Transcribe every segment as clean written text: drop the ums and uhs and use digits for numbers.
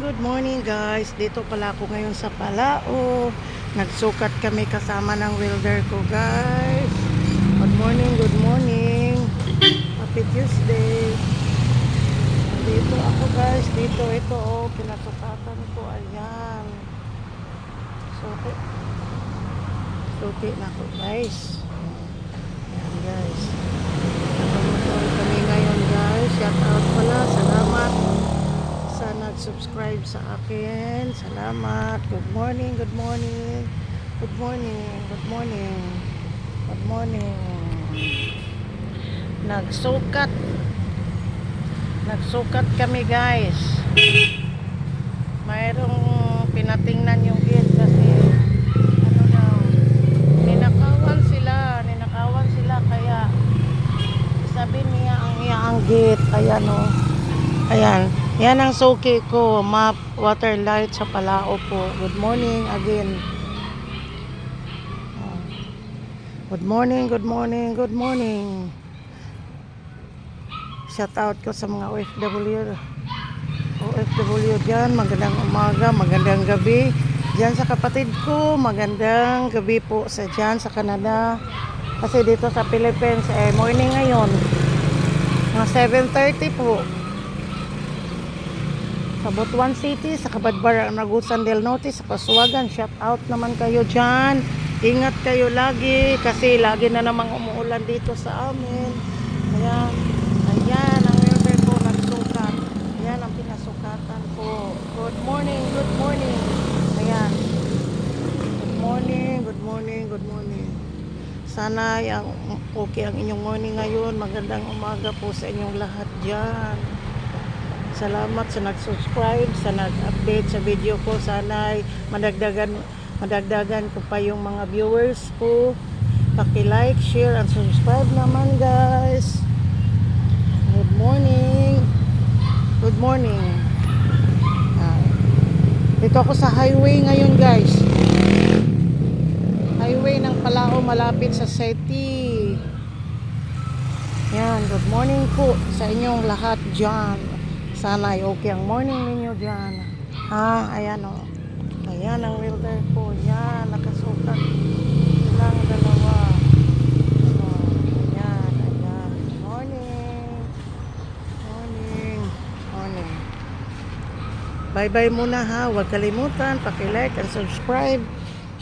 good morning guys. Dito pala ako ngayon sa Palao. Nagsukat kami kasama ng welder ko guys. Good morning, good morning. Happy Tuesday. Dito ako guys. Dito, ito oh, pinasukatan ko. Ayan. Suki na ko guys. Ayan guys. Nagmumotor kami ngayon guys. Shout out pala. Salamat sa nag-subscribe sa akin. Salamat. Good morning, good morning. Good morning, good morning. Good morning. Nagsukat kami guys. Mayroong pinatingnan yung gate kasi ano daw, ninakawan sila kaya sabi niya ang gate. Ayan o. Ayan. Yan ang suki ko. Map, water light sa Palao po. Good morning again. Good morning, good morning, good morning. Shout out ko sa mga OFW dyan. Magandang umaga, magandang gabi. Dyan sa kapatid ko, magandang gabi po sa dyan sa Canada. Kasi dito sa Philippines, morning ngayon. Mga 7:30 po. Sa Butuan City, sa Kabadbar, Nagusan del Norte, sa Pasuagan, shout out naman kayo dyan. Ingat kayo lagi kasi lagi na namang umuulan dito sa amin. Ayan, ayan ang welder ko nagsukat. Ayan ang pinasukatan ko. Good morning, good morning. Ayan. Good morning, good morning, good morning. Sana okay ang inyong morning ngayon. Magandang umaga po sa inyong lahat dyan. Salamat sa nag-subscribe, sa nag-update sa video ko. Sana ay madagdagan ko pa yung mga viewers ko. Paki-like, share, and subscribe naman guys. Good morning. Good morning. Dito ako sa highway ngayon guys. Highway ng Palao malapit sa Seti. Yan, good morning po sa inyong lahat dyan. Sana ay okay ang morning ninyo dyan. Ayan o. Ayan ang welder ko. Yan, nakasukat. Ilang dalawa. Ayan, ayan. Morning. Morning. Morning. Bye-bye muna ha. Huwag kalimutan. Paki-like and subscribe.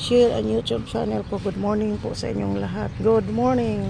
Share ang YouTube channel ko. Good morning po sa inyong lahat. Good morning.